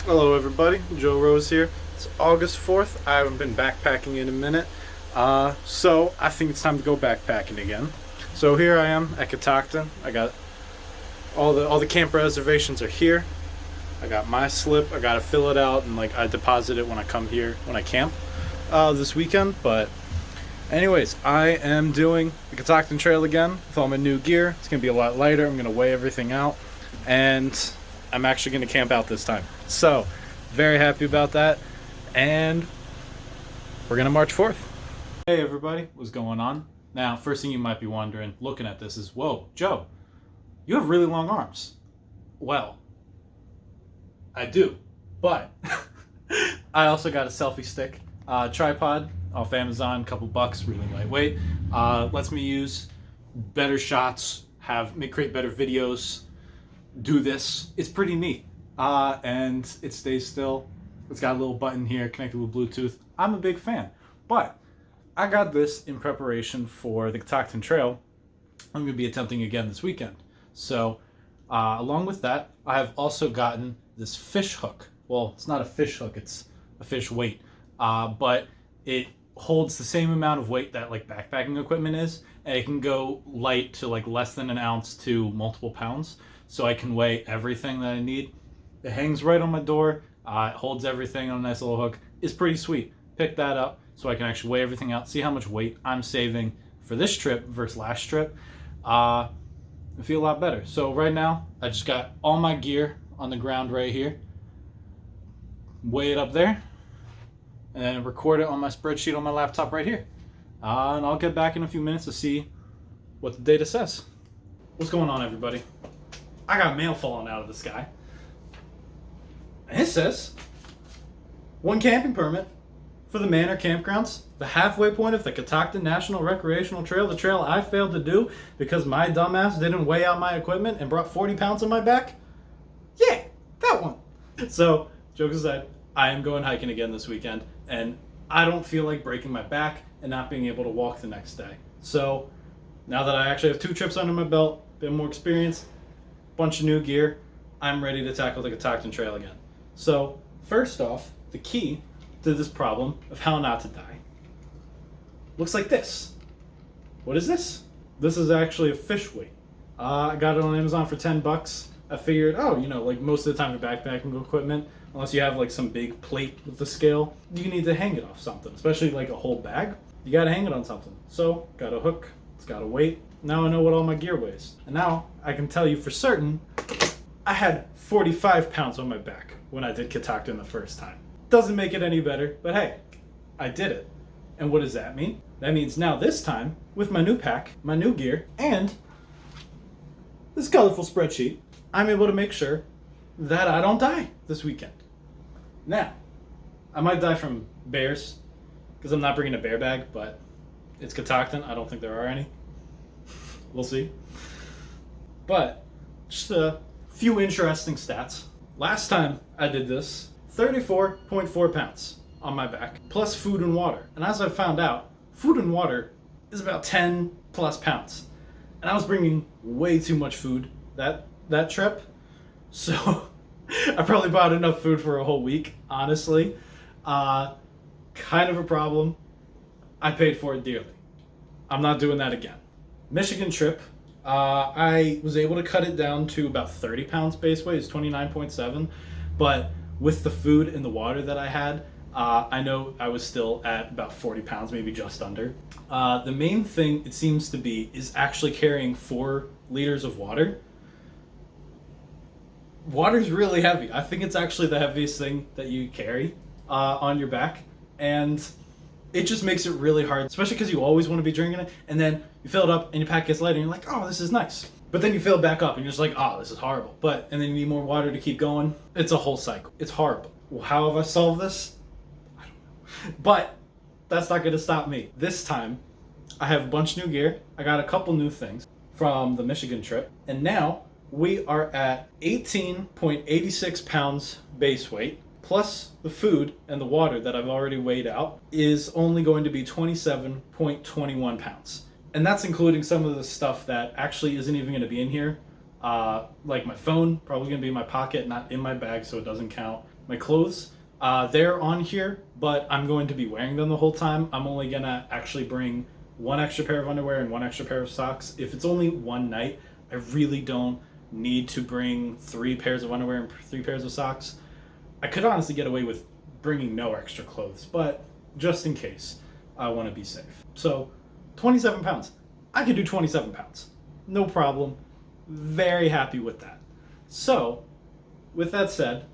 Hello everybody, Joe Rose here. It's August 4th. I haven't been backpacking in a minute. So I think it's time to go backpacking again. So here I am at Catoctin. I got all the camp reservations are here. I got my slip. I gotta fill it out and I deposit it when I come here when I camp this weekend. But anyways, I am doing the Catoctin Trail again with all my new gear. It's gonna be a lot lighter. I'm gonna weigh everything out, and I'm actually gonna camp out this time. So very happy about that, and we're gonna march forth. Hey everybody, what's going on? Now, first thing you might be wondering, looking at this, is whoa, Joe, you have really long arms. Well, I do, but I also got a selfie stick tripod off Amazon, couple bucks, really lightweight. Lets me use better shots, create better videos, do this. It's pretty neat. And it stays still. It's got a little button here connected with Bluetooth. I'm a big fan. But I got this in preparation for the Catoctin Trail I'm going to be attempting again this weekend. So along with that, I have also gotten this fish hook. Well, it's not a fish hook, it's a fish weight. But it holds the same amount of weight that backpacking equipment is, and it can go light to less than an ounce to multiple pounds. So I can weigh everything that I need. It hangs right on my door. It holds everything on a nice little hook. It's pretty sweet. Pick that up so I can actually weigh everything out, see how much weight I'm saving for this trip versus last trip. I feel a lot better. So right now, I just got all my gear on the ground right here. Weigh it up there, and then record it on my spreadsheet on my laptop right here. And I'll get back in a few minutes to see what the data says. What's going on, everybody? I got mail falling out of the sky. And it says, one camping permit for the Manor Campgrounds, the halfway point of the Catoctin National Recreational Trail, the trail I failed to do because my dumbass didn't weigh out my equipment and brought 40 pounds on my back. Yeah, that one. So, joke aside, I am going hiking again this weekend, and I don't feel like breaking my back and not being able to walk the next day. So, now that I actually have 2 trips under my belt, bit more experience, bunch of new gear, I'm ready to tackle the Catoctin Trail again. So, first off, the key to this problem of how not to die looks like this. What is this? This is actually a fish weight. I got it on Amazon for 10 bucks. I figured, most of the time with backpacking equipment, unless you have some big plate with the scale, you need to hang it off something, especially a whole bag. You gotta hang it on something. So, got a hook, it's got a weight. Now I know what all my gear weighs. And now I can tell you for certain, I had 45 pounds on my back when I did Catoctin the first time. Doesn't make it any better, but hey, I did it. And what does that mean? That means now this time, with my new pack, my new gear, and this colorful spreadsheet, I'm able to make sure that I don't die this weekend. Now, I might die from bears, because I'm not bringing a bear bag, but it's Catoctin. I don't think there are any. We'll see. But, just a few interesting stats. Last time I did this, 34.4 pounds on my back, plus food and water. And as I found out, food and water is about 10 plus pounds. And I was bringing way too much food that trip. So I probably bought enough food for a whole week, honestly. Kind of a problem. I paid for it dearly. I'm not doing that again. Michigan trip, I was able to cut it down to about 30 pounds base weight. It's 29.7. But with the food and the water that I had, I know I was still at about 40 pounds, maybe just under. The main thing it seems to be is actually carrying 4 liters of water. Water's really heavy. I think it's actually the heaviest thing that you carry on your back. And it just makes it really hard, especially because you always want to be drinking it. And then you fill it up and your pack gets lighter and you're like, oh, this is nice. But then you fill it back up and you're just like, oh, this is horrible. And then you need more water to keep going. It's a whole cycle. It's horrible. Well, how have I solved this? I don't know. But that's not going to stop me. This time, I have a bunch of new gear. I got a couple new things from the Michigan trip. And now we are at 18.86 pounds base weight. Plus the food and the water that I've already weighed out is only going to be 27.21 pounds. And that's including some of the stuff that actually isn't even going to be in here. Like my phone, probably going to be in my pocket, not in my bag, so it doesn't count. my clothes. They're on here, but I'm going to be wearing them the whole time. I'm only gonna actually bring one extra pair of underwear and one extra pair of socks. If it's only one night, I really don't need to bring 3 pairs of underwear and 3 pairs of socks. I could honestly get away with bringing no extra clothes, but just in case, I want to be safe. So, 27 pounds. I could do 27 pounds. No problem. Very happy with that. So, with that said,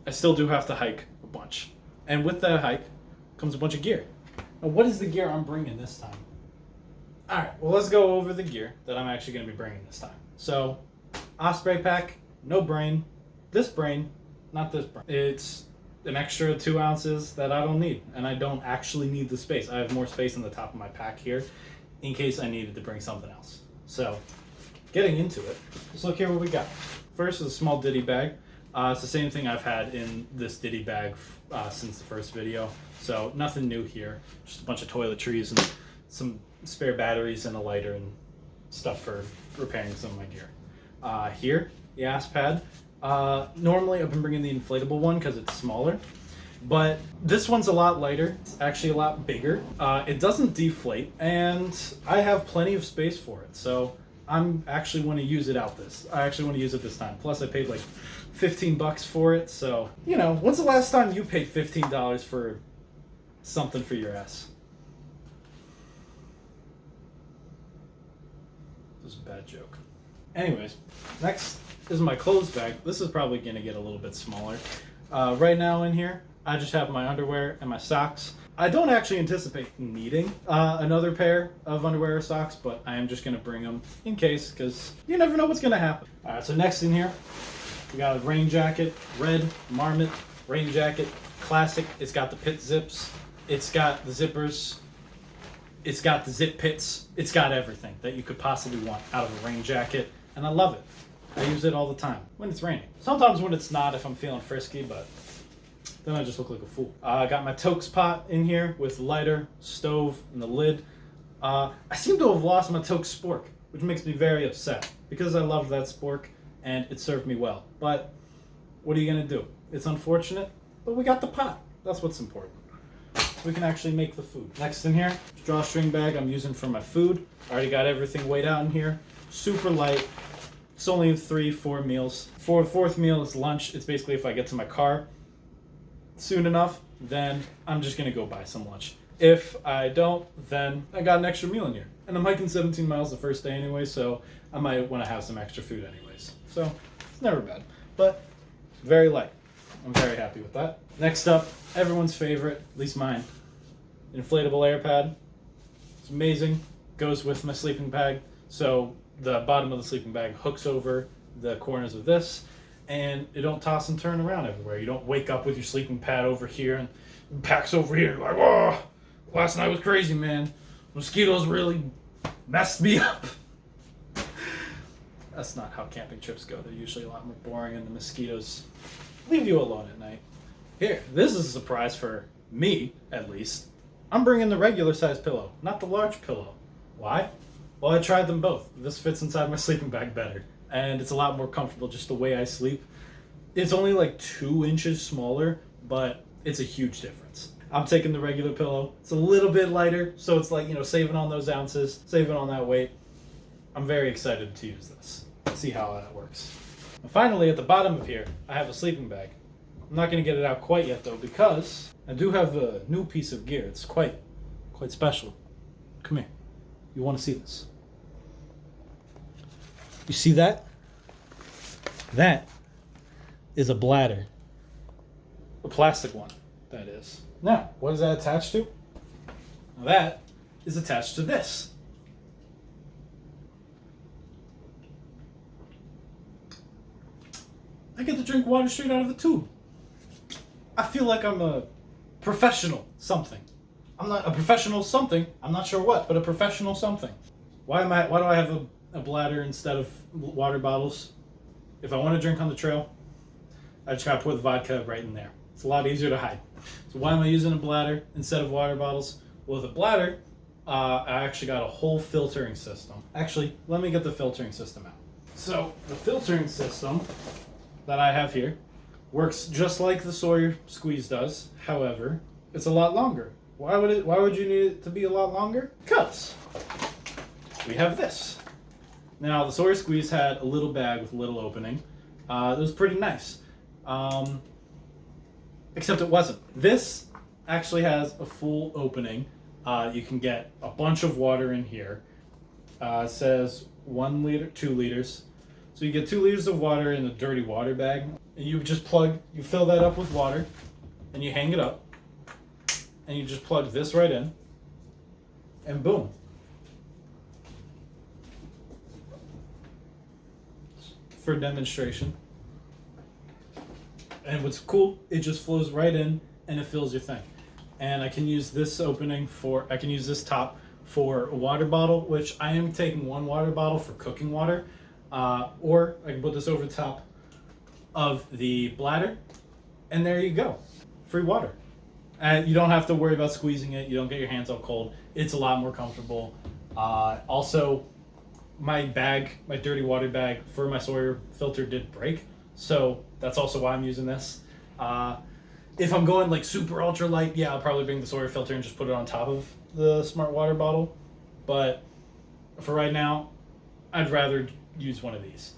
I still do have to hike a bunch. And with that hike comes a bunch of gear. Now, what is the gear I'm bringing this time? Alright, well, let's go over the gear that I'm actually going to be bringing this time. So, Osprey pack, no brain. This brain, not this brain. It's an extra 2 ounces that I don't need, and I don't actually need the space. I have more space in the top of my pack here in case I needed to bring something else. So, getting into it, let's look here what we got. First is a small ditty bag. It's the same thing I've had in this ditty bag since the first video, so nothing new here. Just a bunch of toiletries and some spare batteries and a lighter and stuff for repairing some of my gear. Here, the ass pad. Normally I've been bringing the inflatable one because it's smaller, but this one's a lot lighter. It's actually a lot bigger. It doesn't deflate, and I have plenty of space for it, so I'm actually want to use it I actually want to use it this time. Plus I paid like $15 for it, so, you know, when's the last time you paid $15 for something for your ass? This is a bad joke. Anyways, next is my clothes bag. This is probably going to get a little bit smaller. Right now in here, I just have my underwear and my socks. I don't actually anticipate needing another pair of underwear or socks, but I am just going to bring them in case, because you never know what's going to happen. Alright, so next in here, we got a rain jacket, red Marmot rain jacket, classic. It's got the pit zips, it's got the zippers, it's got the zip pits, it's got everything that you could possibly want out of a rain jacket, and I love it. I use it all the time when it's raining. Sometimes when it's not, if I'm feeling frisky, but then I just look like a fool. I got my Tokes pot in here with lighter, stove, and the lid. I seem to have lost my Tokes spork, which makes me very upset because I love that spork and it served me well. But what are you gonna do? It's unfortunate, but we got the pot. That's what's important. So we can actually make the food. Next in here, drawstring bag I'm using for my food. I already got everything weighed out in here. Super light. It's only 3-4 meals. For a 4th meal is lunch. It's basically if I get to my car soon enough, then I'm just gonna go buy some lunch. If I don't, then I got an extra meal in here. And I'm hiking 17 miles the first day anyway, so I might want to have some extra food anyways. So it's never bad, but very light. I'm very happy with that. Next up, everyone's favorite, at least mine, inflatable air pad. It's amazing. Goes with my sleeping bag. So the bottom of the sleeping bag hooks over the corners of this, and you don't toss and turn around everywhere. You don't wake up with your sleeping pad over here and packs over here like, whoa, last night was crazy, man. Mosquitoes really messed me up. That's not how camping trips go. They're usually a lot more boring, and the mosquitoes leave you alone at night. Here, this is a surprise for me, at least. I'm bringing the regular size pillow, not the large pillow. Why? Well, I tried them both. This fits inside my sleeping bag better, and it's a lot more comfortable just the way I sleep. It's only like 2 inches smaller, but it's a huge difference. I'm taking the regular pillow. It's a little bit lighter, so it's like, you know, saving on those ounces, saving on that weight. I'm very excited to use this. See how that works. And finally, at the bottom of here, I have a sleeping bag. I'm not going to get it out quite yet, though, because I do have a new piece of gear. It's quite special. Come here. You want to see this? You see that? That is a bladder. A plastic one, that is. Now, what is that attached to? Now that is attached to this. I get to drink water straight out of the tube. I feel like I'm a professional something. I'm not a professional something. I'm not sure what, but a professional something. Why do I have a bladder instead of water bottles? If I want to drink on the trail, I just gotta pour the vodka right in there. It's a lot easier to hide. So why am I using a bladder instead of water bottles? Well, the bladder, I actually got a whole filtering system. Actually, let me get the filtering system out. So the filtering system that I have here Works just like the Sawyer squeeze does. However, it's a lot longer. Why would you need it to be a lot longer? Because we have this. Now, the Sawyer squeeze had a little bag with a little opening. It was pretty nice. Except it wasn't. This actually has a full opening. You can get a bunch of water in here. It says 1 liter, 2 liters. So you get 2 liters of water in a dirty water bag. And you just you fill that up with water, and you hang it up. And you just plug this right in. And boom. For demonstration. And what's cool, it just flows right in and it fills your thing. And I can use this I can use this top for a water bottle, which I am taking 1 water bottle for cooking water. Or I can put this over the top of the bladder, and there you go. Free water. And you don't have to worry about squeezing it. You don't get your hands all cold. It's a lot more comfortable. Also, my dirty water bag for my Sawyer filter did break. So that's also why I'm using this. If I'm going like super ultra light, yeah, I'll probably bring the Sawyer filter and just put it on top of the smart water bottle. But for right now, I'd rather use one of these.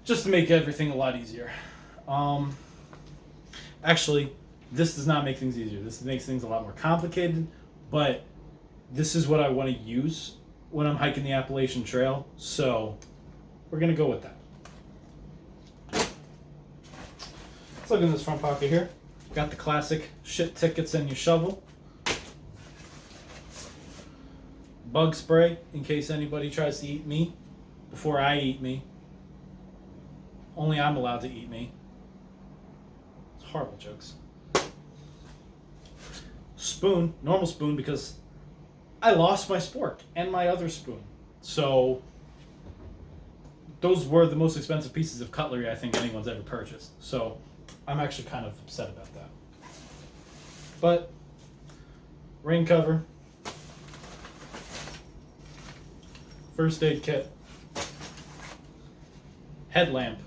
Just to make everything a lot easier. Actually, this does not make things easier. This makes things a lot more complicated, but this is what I want to use when I'm hiking the Appalachian Trail, so we're going to go with that. Let's look in this front pocket here. Got the classic shit tickets and your shovel. Bug spray in case anybody tries to eat me before I eat me. Only I'm allowed to eat me. It's horrible jokes. Spoon, normal spoon, because I lost my spork and my other spoon. So those were the most expensive pieces of cutlery I think anyone's ever purchased. So I'm actually kind of upset about that. But rain cover, first aid kit, headlamp,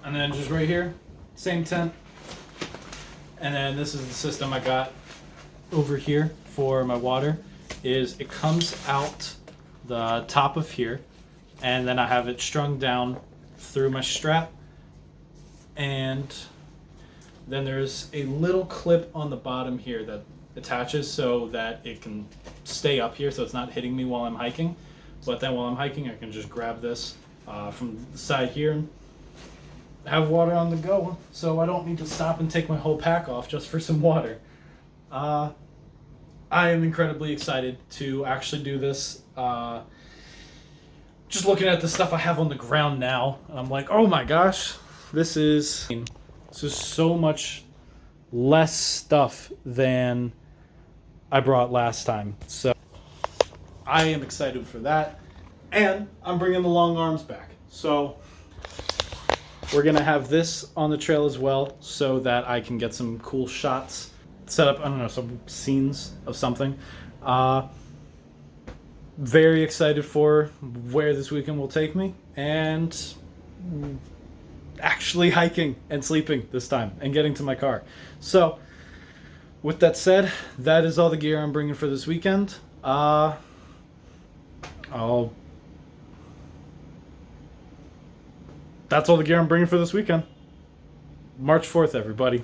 and then just right here, same tent. And then this is the system I got over here for my water. It comes out the top of here, and then I have it strung down through my strap. And then there's a little clip on the bottom here that attaches so that it can stay up here so it's not hitting me while I'm hiking. But then while I'm hiking, I can just grab this from the side here and have water on the go, so I don't need to stop and take my whole pack off just for some water. I am incredibly excited to actually do this. Just looking at the stuff I have on the ground now, and I'm like, oh my gosh, this is so much less stuff than I brought last time. So I am excited for that, and I'm bringing the long arms back. So we're going to have this on the trail as well so that I can get some cool shots, set up, I don't know, some scenes of something. Very excited for where this weekend will take me, and actually hiking and sleeping this time and getting to my car. So with that said, that is all the gear I'm bringing for this weekend. That's all the gear I'm bringing for this weekend. March 4th, everybody.